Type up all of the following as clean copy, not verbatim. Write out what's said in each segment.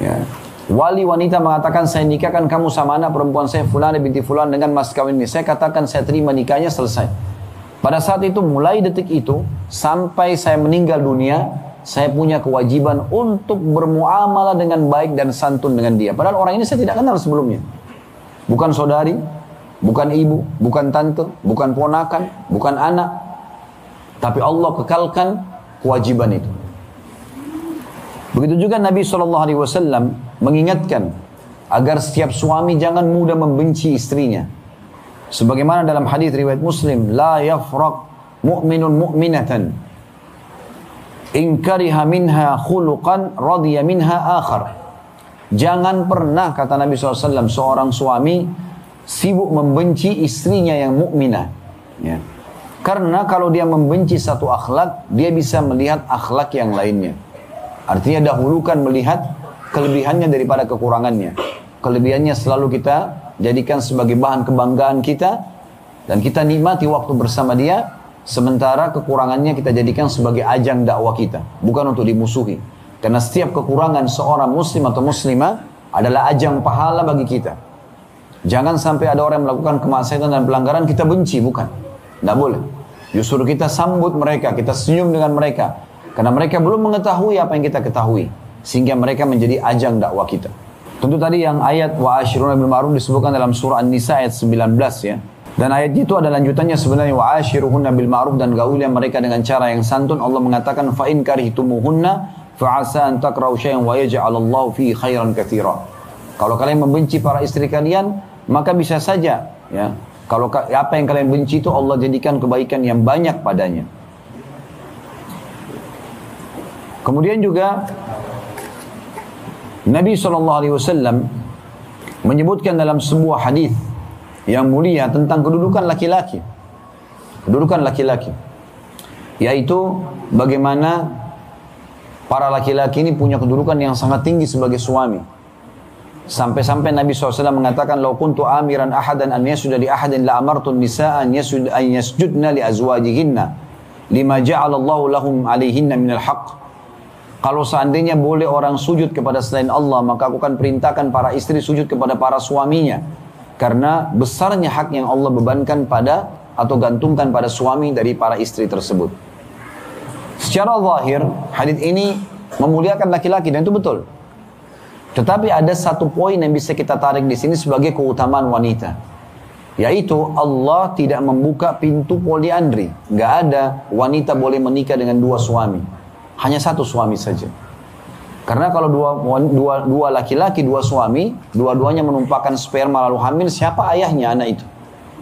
Ya. Wali wanita mengatakan, saya nikahkan kamu sama anak perempuan saya Fulan binti Fulan dengan mas kawin ini. Saya katakan saya terima nikahnya, selesai. Pada saat itu, mulai detik itu sampai saya meninggal dunia, saya punya kewajiban untuk bermuamalah dengan baik dan santun dengan dia. Padahal orang ini saya tidak kenal sebelumnya. Bukan saudari, bukan ibu, bukan tante, bukan ponakan, bukan anak. Tapi Allah kekalkan kewajiban itu. Begitu juga Nabi SAW mengingatkan agar setiap suami jangan mudah membenci istrinya. Sebagaimana dalam hadis riwayat Muslim, la yafraq mu'minun mu'minatan in kariha minha khuluqan radiya minha akhar. Jangan pernah, kata Nabi SAW, seorang suami sibuk membenci istrinya yang mukminah. Ya. Karena kalau dia membenci satu akhlak, dia bisa melihat akhlak yang lainnya. Artinya dahulukan melihat kelebihannya daripada kekurangannya. Kelebihannya selalu kita jadikan sebagai bahan kebanggaan kita, dan kita nikmati waktu bersama dia, sementara kekurangannya kita jadikan sebagai ajang dakwah kita, bukan untuk dimusuhi. Karena setiap kekurangan seorang muslim atau muslimah adalah ajang pahala bagi kita. Jangan sampai ada orang yang melakukan kemaksiatan dan pelanggaran kita benci, bukan. Tidak boleh. Justru kita sambut mereka, kita senyum dengan mereka, karena mereka belum mengetahui apa yang kita ketahui, sehingga mereka menjadi ajang dakwah kita. Tentu tadi yang ayat wa ashiruna bil ma'ruf disebutkan dalam surah An-Nisa ayat 19 ya. Dan ayat itu ada lanjutannya sebenarnya, wa ashiruhunna bil ma'ruf, dan gaulilah mereka dengan cara yang santun. Allah mengatakan fa in karihtumuhunna fa asa an takrahu syai'an wa yaj'alallahu fihi khairan katsira. Kalau kalian membenci para istri kalian, maka bisa saja ya, kalau apa yang kalian benci itu Allah jadikan kebaikan yang banyak padanya. Kemudian juga Nabi SAW menyebutkan dalam sebuah hadis yang mulia tentang kedudukan laki-laki. Kedudukan laki-laki, yaitu bagaimana para laki-laki ini punya kedudukan yang sangat tinggi sebagai suami. Sampai-sampai Nabi SAW mengatakan, "Lau kuntu amiran ahadan an yasjuda li ahadin la amartun nisaa an yasjudna li azwajihinna lima ja'alallahu lahum 'alaihinna minal haqq." Kalau seandainya boleh orang sujud kepada selain Allah, maka aku akan perintahkan para istri sujud kepada para suaminya. Karena besarnya hak yang Allah bebankan pada atau gantungkan pada suami dari para istri tersebut. Secara zahir, hadis ini memuliakan laki-laki, dan itu betul. Tetapi ada satu poin yang bisa kita tarik di sini sebagai keutamaan wanita. Yaitu Allah tidak membuka pintu poliandri. Nggak ada wanita boleh menikah dengan dua suami. Hanya satu suami saja. Karena kalau dua laki-laki, dua suami, dua-duanya menumpahkan sperma lalu hamil, siapa ayahnya anak itu?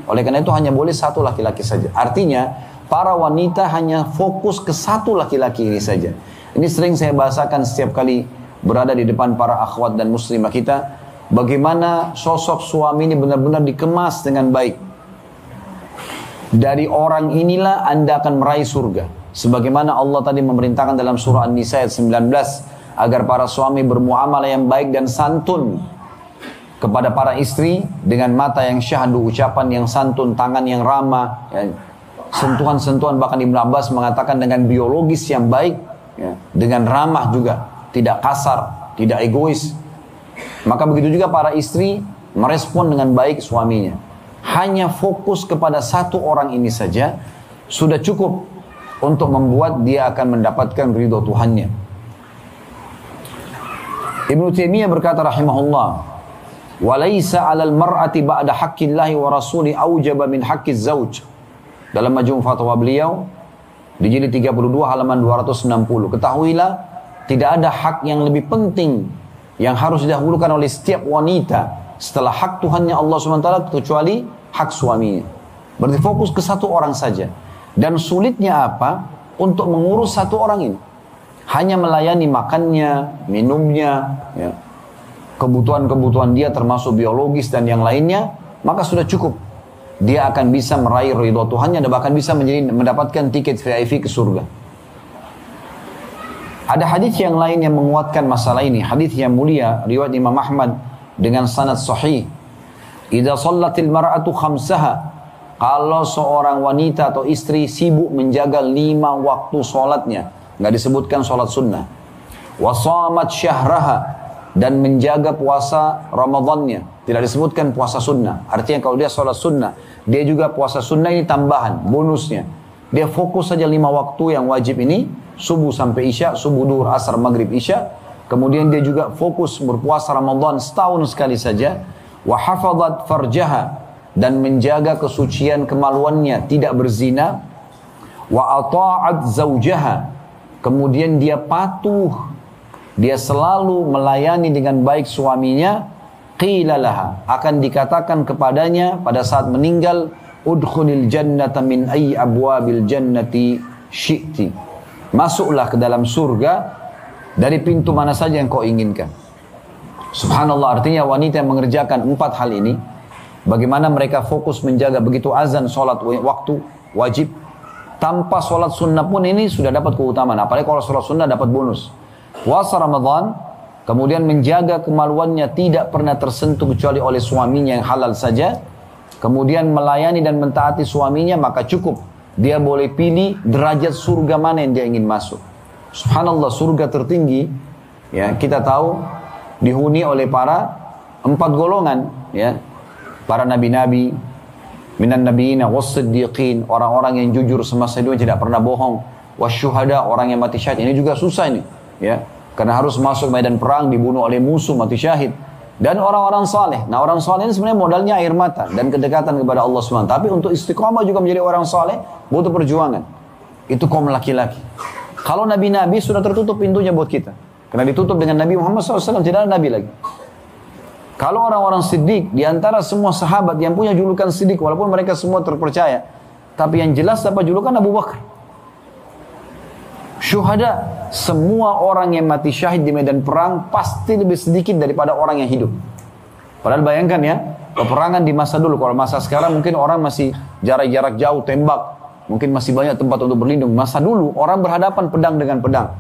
Oleh karena itu hanya boleh satu laki-laki saja. Artinya para wanita hanya fokus ke satu laki-laki ini saja. Ini sering saya bahasakan setiap kali berada di depan para akhwat dan muslimah kita. Bagaimana sosok suami ini benar-benar dikemas dengan baik. Dari orang inilah Anda akan meraih surga. Sebagaimana Allah tadi memerintahkan dalam surah An-Nisa ayat 19 agar para suami bermuamalah yang baik dan santun kepada para istri dengan mata yang syahdu, ucapan yang santun, tangan yang ramah, ya, sentuhan-sentuhan, bahkan Ibnu Abbas mengatakan dengan biologis yang baik, ya, dengan ramah juga, tidak kasar, tidak egois. Maka begitu juga para istri merespon dengan baik suaminya. Hanya fokus kepada satu orang ini saja sudah cukup untuk membuat dia akan mendapatkan ridho Tuhannya. Ibnu Taimiyah berkata rahimahullah, "Walaysa 'alal mar'ati ba'da haqqillahi wa rasuli aujaba min haqqiz zauj." Dalam Majmu' Fatwa beliau di jilid 32 halaman 260, ketahuilah tidak ada hak yang lebih penting yang harus didahulukan oleh setiap wanita setelah hak Tuhannya Allah SWT kecuali hak suaminya. Berarti fokus ke satu orang saja. Dan sulitnya apa untuk mengurus satu orang ini? Hanya melayani makannya, minumnya, ya, kebutuhan-kebutuhan dia termasuk biologis dan yang lainnya, maka sudah cukup. Dia akan bisa meraih ridho Tuhannya dan bahkan bisa mendapatkan tiket VIP ke surga. Ada hadis yang lain yang menguatkan masalah ini. Hadis yang mulia riwayat Imam Ahmad dengan sanad sahih. Idza shallatil mar'atu khamsaha, kalau seorang wanita atau istri sibuk menjaga 5 waktu sholatnya, nggak disebutkan sholat sunnah. Wasamat syahraha, dan menjaga puasa Ramadannya. Tidak disebutkan puasa sunnah. Artinya kalau dia sholat sunnah, dia juga puasa sunnah, ini tambahan, bonusnya. Dia fokus saja 5 waktu yang wajib ini, subuh sampai isya, subuh, duhur, asar, maghrib, isya. Kemudian dia juga fokus berpuasa Ramadan setahun sekali saja. Wa hafadhat farjaha, dan menjaga kesucian kemaluannya, tidak berzina. Wa ata'at zawjaha, kemudian dia patuh, dia selalu melayani dengan baik suaminya. Qila laha, akan dikatakan kepadanya pada saat meninggal, udkhulil jannata min ayyi abwabil jannati syi'ti, masuklah ke dalam surga dari pintu mana saja yang kau inginkan. Subhanallah, artinya wanita yang mengerjakan 4 hal ini, bagaimana mereka fokus menjaga begitu azan, sholat waktu wajib, tanpa sholat sunnah pun ini sudah dapat keutamaan. Apalagi kalau sholat sunnah dapat bonus. Puasa Ramadan, kemudian menjaga kemaluannya, tidak pernah tersentuh kecuali oleh suaminya yang halal saja. Kemudian melayani dan mentaati suaminya, maka cukup. Dia boleh pilih derajat surga mana yang dia ingin masuk. Subhanallah, surga tertinggi, ya, kita tahu dihuni oleh para 4 golongan, ya. Para nabi-nabi, minan nabiyina was-siddiqin, orang-orang yang jujur semasa hidup tidak pernah bohong, wasyuhada, orang yang mati syahid. Ini juga susah ini, ya. Karena harus masuk medan perang, dibunuh oleh musuh, mati syahid. Dan orang-orang saleh. Nah, orang saleh ini sebenarnya modalnya air mata dan kedekatan kepada Allah SWT. Tapi untuk istiqamah juga menjadi orang saleh butuh perjuangan. Itu kaum laki-laki. Kalau nabi-nabi sudah tertutup pintunya buat kita. Karena ditutup dengan Nabi Muhammad SAW, tidak ada nabi lagi. Kalau orang-orang siddiq, di antara semua sahabat yang punya julukan siddiq, walaupun mereka semua terpercaya, tapi yang jelas dapat julukan Abu Bakar. Syuhada, semua orang yang mati syahid di medan perang pasti lebih sedikit daripada orang yang hidup. Padahal bayangkan ya, peperangan di masa dulu, kalau masa sekarang mungkin orang masih jarak-jarak jauh tembak, mungkin masih banyak tempat untuk berlindung. Masa dulu orang berhadapan pedang dengan pedang.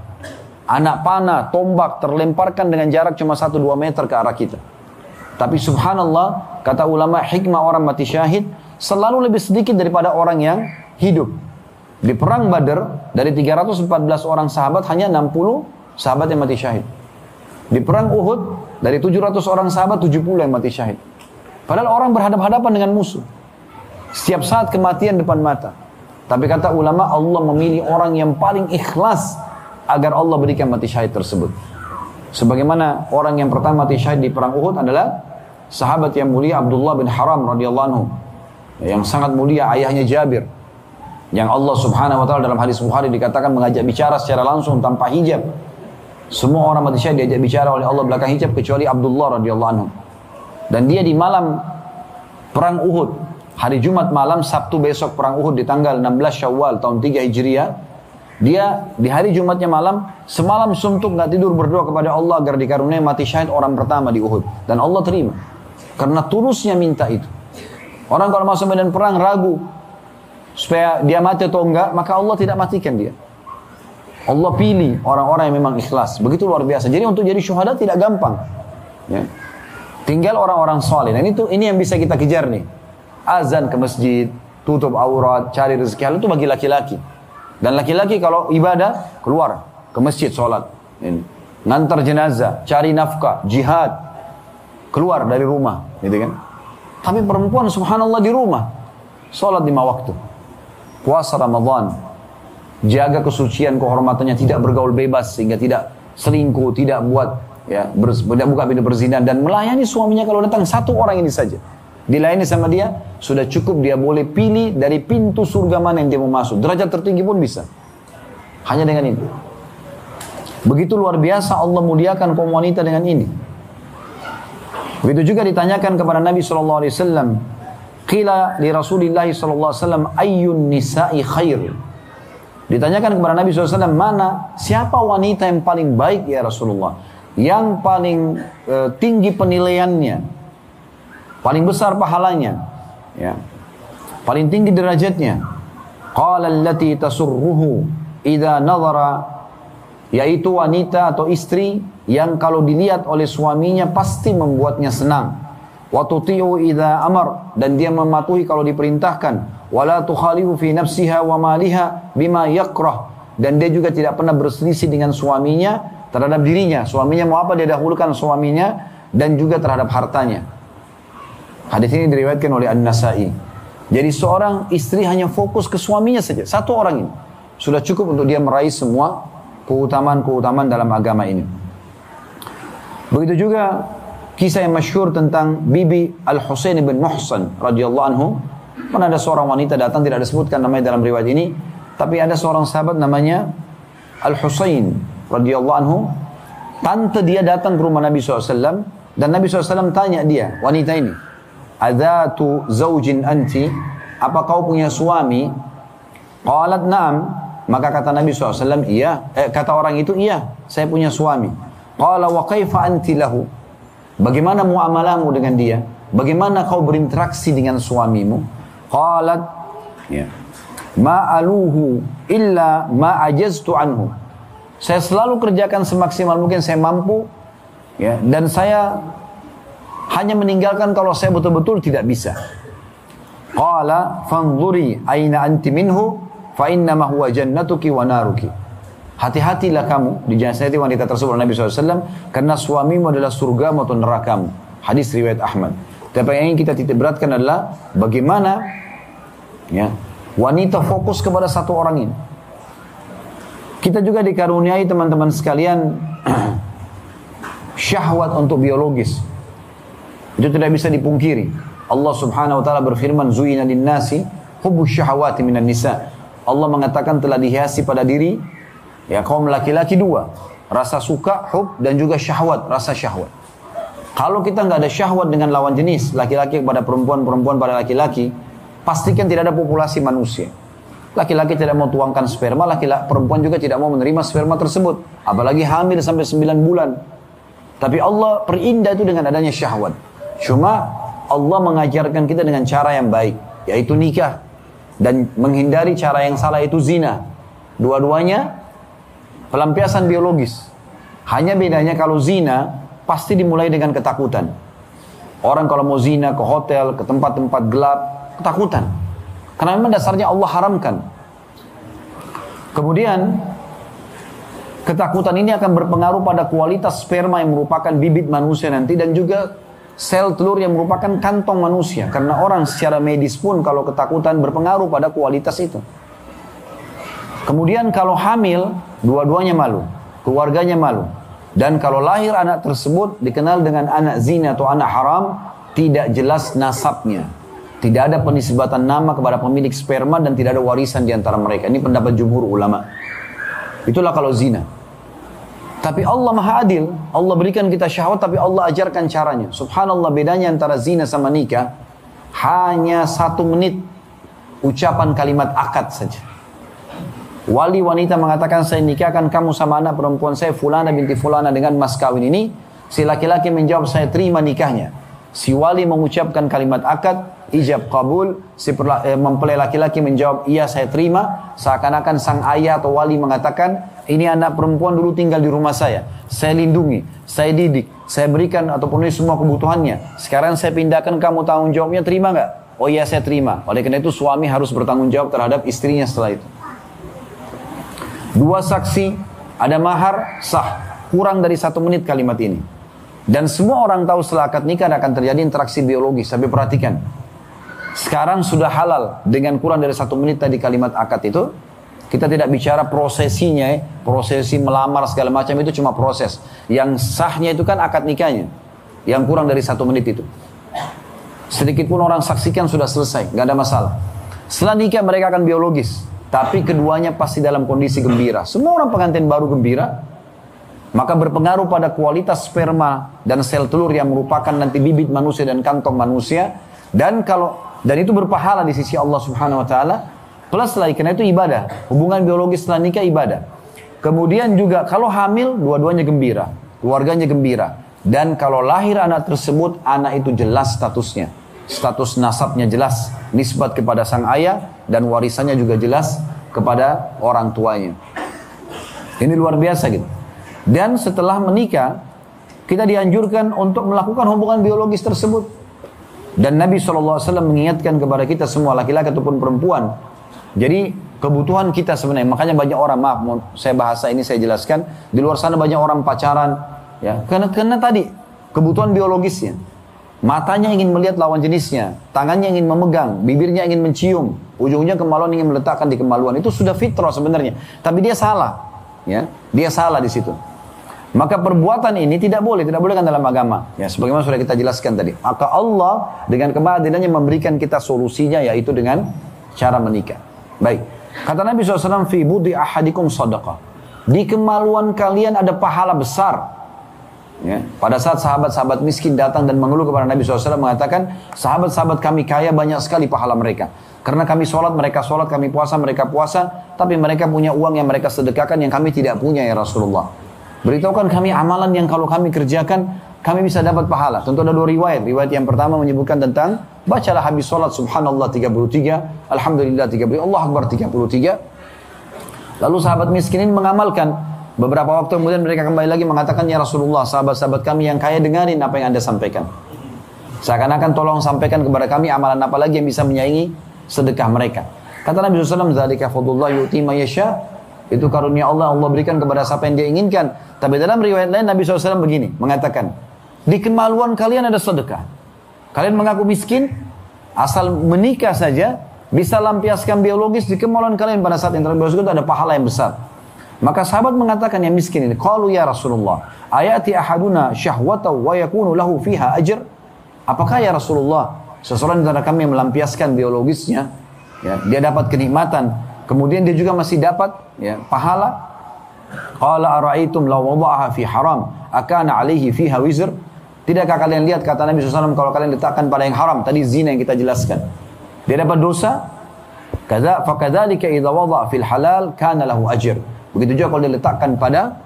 Anak panah, tombak terlemparkan dengan jarak cuma 1-2 meter ke arah kita. Tapi subhanallah, kata ulama, hikmah orang mati syahid selalu lebih sedikit daripada orang yang hidup. Di perang Badar, dari 314 orang sahabat, hanya 60 sahabat yang mati syahid. Di perang Uhud, dari 700 orang sahabat, 70 yang mati syahid. Padahal orang berhadapan-hadapan dengan musuh. Setiap saat kematian depan mata. Tapi kata ulama, Allah memilih orang yang paling ikhlas agar Allah berikan mati syahid tersebut. Sebagaimana orang yang pertama mati syahid di perang Uhud adalah sahabat yang mulia Abdullah bin Haram radhiyallahu anhu. Yang sangat mulia, ayahnya Jabir. Yang Allah subhanahu wa ta'ala dalam hadis Bukhari dikatakan mengajak bicara secara langsung tanpa hijab. Semua orang mati syahid diajak bicara oleh Allah belakang hijab kecuali Abdullah radhiyallahu anhu. Dan dia di malam perang Uhud, hari Jumat malam, Sabtu besok perang Uhud di tanggal 16 Syawal tahun 3 Hijriah, dia di hari Jumatnya malam, semalam suntuk gak tidur berdoa kepada Allah agar dikaruniai mati syahid orang pertama di Uhud. Dan Allah terima. Karena tulusnya minta itu. Orang kalau masuk medan perang ragu supaya dia mati atau enggak, maka Allah tidak matikan dia. Allah pilih orang-orang yang memang ikhlas. Begitu luar biasa. Jadi untuk jadi syuhada tidak gampang, ya. Tinggal orang-orang saleh. Nah ini yang bisa kita kejar nih. Azan ke masjid, tutup aurat, cari rezeki halal itu bagi laki-laki. Dan laki-laki kalau ibadah keluar ke masjid sholat, ini. Ngantar jenazah, cari nafkah, jihad, keluar dari rumah, gitu kan. Tapi perempuan subhanallah di rumah sholat 5 waktu. Puasa Ramadan, jaga kesucian kehormatannya, tidak bergaul bebas sehingga tidak selingkuh, tidak buat ya tidak buka pintu berzina, dan melayani suaminya kalau datang 1 orang ini saja. Dilayani sama dia sudah cukup, dia boleh pilih dari pintu surga mana yang dia mau masuk. Derajat tertinggi pun bisa. Hanya dengan ini. Begitu luar biasa Allah muliakan kaum wanita dengan ini. Begitu juga ditanyakan kepada Nabi SAW. Qila li Rasulillah SAW, ayyun nisa'i khair. Ditanyakan kepada Nabi SAW, mana, siapa wanita yang paling baik ya Rasulullah? Yang paling tinggi penilaiannya, paling besar pahalanya, ya, paling tinggi derajatnya. Qala allati tasurruhu idza nadhara, yaitu wanita atau istri yang kalau dilihat oleh suaminya pasti membuatnya senang. Wa tuti'u idza amar, dan dia mematuhi kalau diperintahkan. Wala tukhalifu fi nafsiha wa maliha bima yakrah, dan dia juga tidak pernah berselisih dengan suaminya terhadap dirinya. Suaminya mau apa dia dahulukan suaminya, dan juga terhadap hartanya. Hadis ini diriwayatkan oleh An-Nasa'i. Jadi seorang istri hanya fokus ke suaminya saja. Satu orang ini sudah cukup untuk dia meraih semua keutamaan-keutamaan dalam agama ini. Begitu juga kisah yang masyhur tentang Bibi Al-Husain bin Muhsan radhiyallahu anhu. Mana ada seorang wanita datang, tidak disebutkan namanya dalam riwayat ini, tapi ada seorang sahabat namanya Al-Husain radhiyallahu anhu. Tante dia datang ke rumah Nabi SAW, dan Nabi SAW tanya dia, wanita ini, "Adzatu zaujin anti?" Apa kau punya suami? Qalat na'am. Maka kata Nabi SAW, iya. Kata orang itu, iya, saya punya suami. Qala wa kaifa anti lahu? Bagaimana muamalahmu dengan dia? Bagaimana kau berinteraksi dengan suamimu? Qalat, ya, ma'aluhu illa ma'ajaztu anhu. Saya selalu kerjakan semaksimal mungkin saya mampu, ya, dan saya hanya meninggalkan kalau saya betul-betul tidak bisa. Qala fanzuri aina anti minhu fa innama huwa jannatuki wa naruki. Hati-hatilah kamu dinasihati wanita tersebut oleh Nabi SAW, karena suamimu adalah surga atau nerakamu. Hadis riwayat Ahmad. Tapi yang ingin kita titik beratkan adalah bagaimana, ya, wanita fokus kepada satu orang ini. Kita juga dikaruniai teman-teman sekalian syahwat untuk biologis. Itu tidak bisa dipungkiri. Allah Subhanahu wa taala berfirman, "Zuina lin-nasi hubbus syahawati minan nisa." Allah mengatakan telah dihiasi pada diri, ya, kaum laki-laki dua, rasa suka, hub, dan juga syahwat, rasa syahwat. Kalau kita nggak ada syahwat dengan lawan jenis, laki-laki kepada perempuan, perempuan pada laki-laki, pastikan tidak ada populasi manusia. Laki-laki tidak mau tuangkan sperma, perempuan juga tidak mau menerima sperma tersebut. Apalagi hamil sampai 9 bulan. Tapi Allah perindah itu dengan adanya syahwat. Cuma Allah mengajarkan kita dengan cara yang baik, yaitu nikah. Dan menghindari cara yang salah, itu zina. Dua-duanya pelampiasan biologis. Hanya bedanya kalau zina pasti dimulai dengan ketakutan. Orang kalau mau zina ke hotel, ke tempat-tempat gelap, ketakutan. Karena memang dasarnya Allah haramkan. Kemudian ketakutan ini akan berpengaruh pada kualitas sperma yang merupakan bibit manusia nanti, dan juga sel telur yang merupakan kantong manusia. Karena orang secara medis pun kalau ketakutan berpengaruh pada kualitas itu. Kemudian kalau hamil, dua-duanya malu, keluarganya malu. Dan kalau lahir anak tersebut dikenal dengan anak zina atau anak haram, tidak jelas nasabnya. Tidak ada penisbatan nama kepada pemilik sperma dan tidak ada warisan di antara mereka. Ini pendapat jumhur ulama. Itulah kalau zina. Tapi Allah Maha Adil. Allah berikan kita syahwat, tapi Allah ajarkan caranya. Subhanallah, bedanya antara zina sama nikah hanya 1 menit ucapan kalimat akad saja. Wali wanita mengatakan, saya nikahkan kamu sama anak perempuan saya Fulana binti Fulana dengan mas kawin ini. Si laki-laki menjawab, saya terima nikahnya. Si wali mengucapkan kalimat akad, ijab kabul. Si mempelai laki-laki menjawab, iya saya terima. Seakan-akan sang ayah atau wali mengatakan, ini anak perempuan dulu tinggal di rumah saya lindungi, saya didik, saya berikan atau penuhi semua kebutuhannya. Sekarang saya pindahkan, kamu tanggung jawabnya, terima nggak? Oh iya saya terima. Oleh karena itu suami harus bertanggung jawab terhadap istrinya setelah itu. 2 saksi, ada mahar, sah. Kurang dari 1 menit kalimat ini. Dan semua orang tahu setelah akad nikah akan terjadi interaksi biologis. Tapi perhatikan, sekarang sudah halal dengan kurang dari 1 menit tadi kalimat akad itu. Kita tidak bicara prosesinya, prosesi melamar segala macam, itu cuma proses. Yang sahnya itu kan akad nikahnya, yang kurang dari 1 menit itu. Sedikit pun orang saksikan sudah selesai, gak ada masalah. Setelah nikah mereka akan biologis. Tapi keduanya pasti dalam kondisi gembira. Semua orang pengantin baru gembira. Maka berpengaruh pada kualitas sperma dan sel telur yang merupakan nanti bibit manusia dan kantong manusia. Dan itu berpahala di sisi Allah Subhanahu wa taala. Plus lagi, karena itu ibadah. Hubungan biologis setelah nikah ibadah. Kemudian juga kalau hamil, dua-duanya gembira. Keluarganya gembira. Dan kalau lahir anak tersebut, anak itu jelas statusnya. Status nasabnya jelas, nisbat kepada sang ayah, dan warisannya juga jelas kepada orang tuanya. Ini luar biasa gitu. Dan setelah menikah, kita dianjurkan untuk melakukan hubungan biologis tersebut. Dan Nabi SAW mengingatkan kepada kita semua, laki-laki ataupun perempuan. Jadi kebutuhan kita sebenarnya. Makanya banyak orang, maaf, saya bahasa ini saya jelaskan, di luar sana banyak orang pacaran, ya, karena tadi kebutuhan biologisnya. Matanya ingin melihat lawan jenisnya, tangannya ingin memegang, bibirnya ingin mencium, ujungnya kemaluan ingin meletakkan di kemaluan. Itu sudah fitrah sebenarnya. Tapi dia salah, ya, dia salah di situ. Maka perbuatan ini tidak boleh kan dalam agama. Ya, sebagaimana sudah kita jelaskan tadi. Maka Allah dengan kemahadilannya memberikan kita solusinya, yaitu dengan cara menikah. Baik. Kata Nabi SAW, fi budi ahadikum sadaqah. Di kemaluan kalian ada pahala besar. Ya, pada saat sahabat-sahabat miskin datang dan mengeluh kepada Nabi SAW mengatakan, sahabat-sahabat kami kaya banyak sekali pahala mereka. Karena kami sholat, mereka sholat, kami puasa, mereka puasa. Tapi mereka punya uang yang mereka sedekahkan yang kami tidak punya ya Rasulullah. Beritahukan kami amalan yang kalau kami kerjakan, kami bisa dapat pahala. Tentu ada dua riwayat. Riwayat yang pertama menyebutkan tentang, bacalah habis sholat subhanallah 33, alhamdulillah 33, Allah Akbar 33. Lalu sahabat miskin ini mengamalkan. Beberapa waktu kemudian mereka kembali lagi mengatakan, ya Rasulullah, sahabat-sahabat kami yang kaya dengarin apa yang Anda sampaikan. Seakan-akan tolong sampaikan kepada kami amalan apa lagi yang bisa menyaingi sedekah mereka. Kata Nabi SAW, dzalika fadlullah yu'ti ma yasha. Itu karunia Allah, Allah berikan kepada siapa yang dia inginkan. Tapi dalam riwayat lain Nabi SAW begini, mengatakan, di kemaluan kalian ada sedekah. Kalian mengaku miskin, asal menikah saja, bisa lampiaskan biologis di kemaluan kalian pada saat yang terbiasa itu ada pahala yang besar. Maka sahabat mengatakan yang miskin ini, qalu ya Rasulullah, ayati ahaduna syahwata wa yakunu lahu fiha ajr? Apakah ya Rasulullah, seseorang di antara kami yang melampiaskan biologisnya, ya, dia dapat kenikmatan, kemudian dia juga masih dapat, ya, pahala? Qala ara'aitum law wada'aha fi haram, akana alaihi fiha wizr? Tidakkah kalian lihat, kata Nabi SAW, kalau kalian letakkan pada yang haram, tadi zina yang kita jelaskan, dia dapat dosa? Fakadzalika idza wada'a fil halal kana lahu ajr. Begitu juga kalau diletakkan pada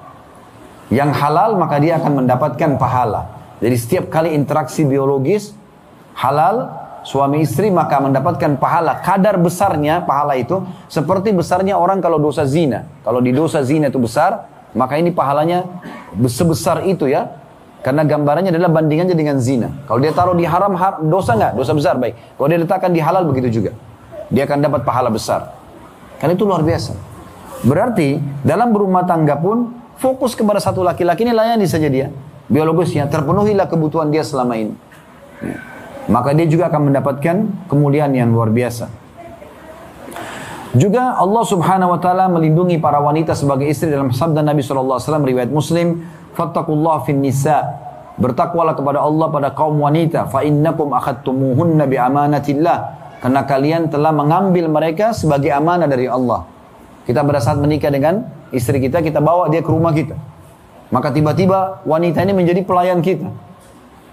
yang halal, maka dia akan mendapatkan pahala. Jadi setiap kali interaksi biologis halal suami istri, maka mendapatkan pahala. Kadar besarnya pahala itu seperti besarnya orang kalau dosa zina. Kalau di dosa zina itu besar, maka ini pahalanya sebesar itu ya. Karena gambarannya adalah bandingannya dengan zina. Kalau dia taruh di haram, dosa nggak? Dosa besar, baik. Kalau dia letakkan di halal, begitu juga. Dia akan dapat pahala besar. Karena itu luar biasa. Berarti dalam berumah tangga pun fokus kepada satu laki-laki ini, layani saja dia biologisnya, terpenuhilah kebutuhan dia selama ini, ya. Maka dia juga akan mendapatkan kemuliaan yang luar biasa. Juga Allah Subhanahu wa taala melindungi para wanita sebagai istri dalam sabda Nabi sallallahu alaihi wasallam riwayat Muslim, fattaqullaha fin nisa, bertakwalah kepada Allah pada kaum wanita, fa innakum akhadtumuhunna bi amanatillah, karena kalian telah mengambil mereka sebagai amanah dari Allah. Kita pada saat menikah dengan istri kita, kita bawa dia ke rumah kita. Maka tiba-tiba wanita ini menjadi pelayan kita.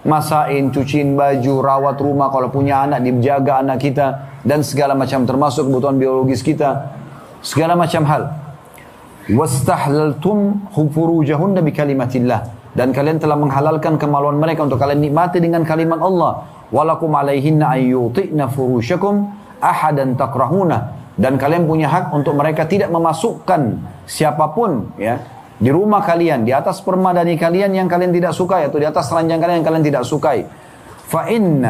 Masain, cuciin baju, rawat rumah, kalau punya anak, dijaga anak kita, dan segala macam, termasuk kebutuhan biologis kita. Segala macam hal. Wastahlaltum furujahunna bi kalimatillah. Dan kalian telah menghalalkan kemaluan mereka untuk kalian nikmati dengan kalimat Allah. Walakum alaihinna ayyuti'na furushakum ahadan takrahuna. Dan kalian punya hak untuk mereka tidak memasukkan siapapun ya di rumah kalian, di atas permadani kalian yang kalian tidak sukai, atau di atas ranjang kalian yang kalian tidak sukai. Fa in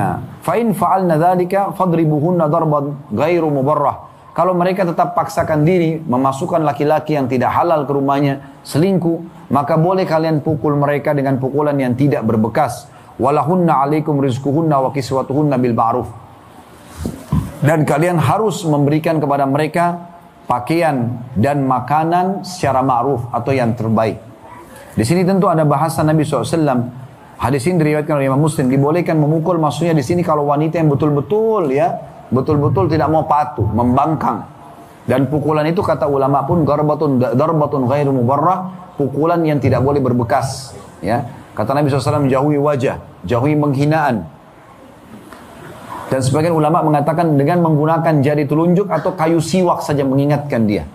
fa'alna dzalika fadribuhunna darban ghairu mubarrah. Kalau mereka tetap paksakan diri memasukkan laki-laki yang tidak halal ke rumahnya, selingkuh, maka boleh kalian pukul mereka dengan pukulan yang tidak berbekas. Walahunna 'alaikum rizquhunna wa kiswatuhunna bil ma'ruf. Dan kalian harus memberikan kepada mereka pakaian dan makanan secara ma'ruf atau yang terbaik. Di sini tentu ada bahasa Nabi SAW. Hadis ini diriwayatkan oleh Imam Muslim. Dibolehkan memukul, maksudnya di sini kalau wanita yang betul-betul tidak mau patuh, membangkang. Dan pukulan itu kata ulama pun darbatun ghairu mubarrah, pukulan yang tidak boleh berbekas. Ya, kata Nabi SAW, jauhi wajah, jauhi penghinaan. Dan sebagian ulama mengatakan dengan menggunakan jari telunjuk atau kayu siwak saja mengingatkan dia.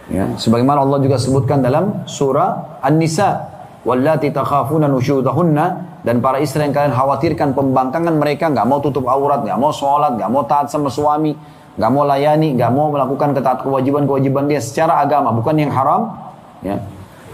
Ya, sebagaimana Allah juga sebutkan dalam surah An-Nisa, wallati takhafuna nusyudahunna, dan para istri yang kalian khawatirkan pembangkangan mereka, nggak mau tutup aurat, nggak mau sholat, nggak mau taat sama suami, nggak mau layani, nggak mau melakukan kewajiban-kewajiban dia secara agama, bukan yang haram. Ya.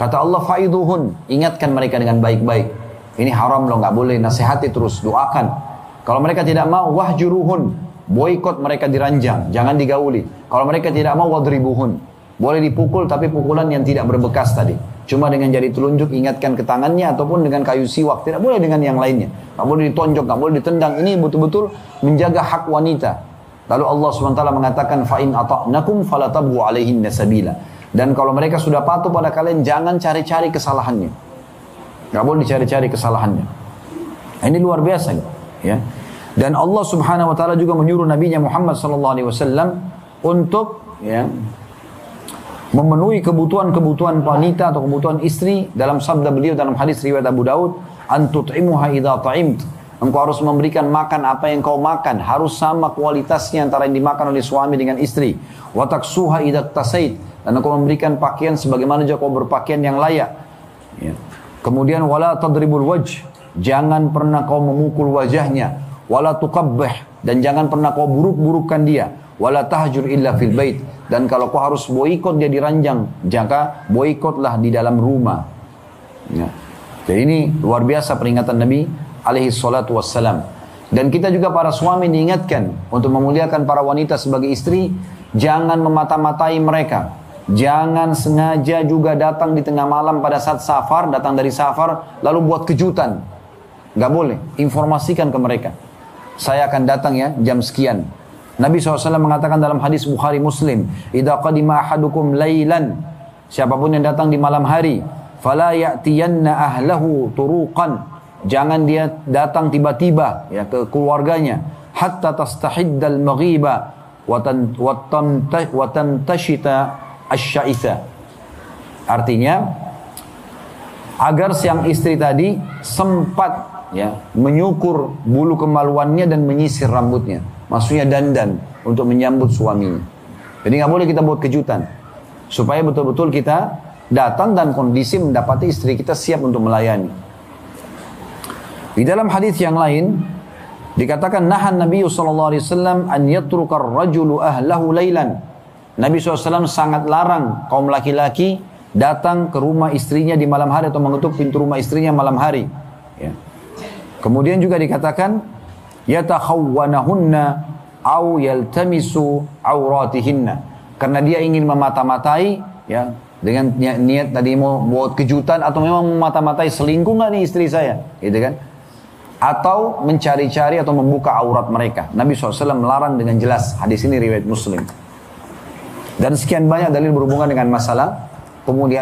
Kata Allah, faiduhun, ingatkan mereka dengan baik-baik. Ini haram loh, nggak boleh, nasihati terus, doakan. Kalau mereka tidak mau, wahjuruhun, boikot mereka diranjang, jangan digauli. Kalau mereka tidak mau, wadribuhun. Boleh dipukul tapi pukulan yang tidak berbekas tadi. Cuma dengan jari telunjuk ingatkan ke tangannya ataupun dengan kayu siwak. Tidak boleh dengan yang lainnya. Nggak boleh ditonjok, nggak boleh ditendang. Ini betul-betul menjaga hak wanita. Lalu Allah SWT mengatakan fa'in ata'nakum falatabu alaihinna sabila. Dan kalau mereka sudah patuh pada kalian, jangan cari-cari kesalahannya. Nggak boleh dicari-cari kesalahannya. Ini luar biasa, ya. Dan Allah Subhanahu wa taala juga menyuruh Nabi Muhammad sallallahu alaihi wasallam untuk, ya, memenuhi kebutuhan-kebutuhan wanita atau kebutuhan istri dalam sabda beliau dalam hadis riwayat Abu Daud, antut'imuha idza ta'imt. Engkau harus memberikan makan apa yang kau makan, harus sama kualitasnya antara yang dimakan oleh suami dengan istri. Wa taksuha idza tasait, dan engkau memberikan pakaian sebagaimana juga kau berpakaian yang layak. Ya. Kemudian wala tadribul wajh, jangan pernah kau memukul wajahnya. Wala tuqabbih, dan jangan pernah kau buruk-burukkan dia. Wala tahjur illa fil bait, dan kalau kau harus boikot dia diranjang, jaka boikotlah di dalam rumah. Ya. Jadi ini luar biasa peringatan Nabi alaihi salatu wassalam. Dan kita juga para suami diingatkan untuk memuliakan para wanita sebagai istri, jangan memata-matai mereka. Jangan sengaja juga datang di tengah malam pada saat safar, datang dari safar lalu buat kejutan. Gak boleh, informasikan ke mereka. Saya akan datang ya jam sekian. Nabi SAW mengatakan dalam hadis Bukhari Muslim, idza qadima ahadukum lailan, siapapun yang datang di malam hari, fala ya'tiyanna ahlahu turuqan, jangan dia datang tiba-tiba ya ke keluarganya, hatta tastahiddal maghiba wa tantashita asy-sya'itha. Artinya agar sang istri tadi sempat, ya, menyukur bulu kemaluannya dan menyisir rambutnya. Maksudnya dandan untuk menyambut suaminya. Jadi nggak boleh kita buat kejutan. Supaya betul-betul kita datang dan kondisi mendapati istri kita siap untuk melayani. Di dalam hadis yang lain dikatakan nahan Nabi SAW an yatrukar rajulu ahlahu laylan. Nabi SAW sangat larang kaum laki-laki datang ke rumah istrinya di malam hari atau mengetuk pintu rumah istrinya malam hari. Ya. Kemudian juga dikatakan yatakhawwanahunna au yaltamisu auratihinna, karena dia ingin memata-matai, ya, dengan niat tadi mau buat kejutan atau memang memata-matai selingkuh nggak nih istri saya, gitu kan? Atau mencari-cari atau membuka aurat mereka. Nabi SAW melarang dengan jelas. Hadis ini riwayat Muslim. Dan sekian banyak dalil berhubungan dengan masalah pemuliaan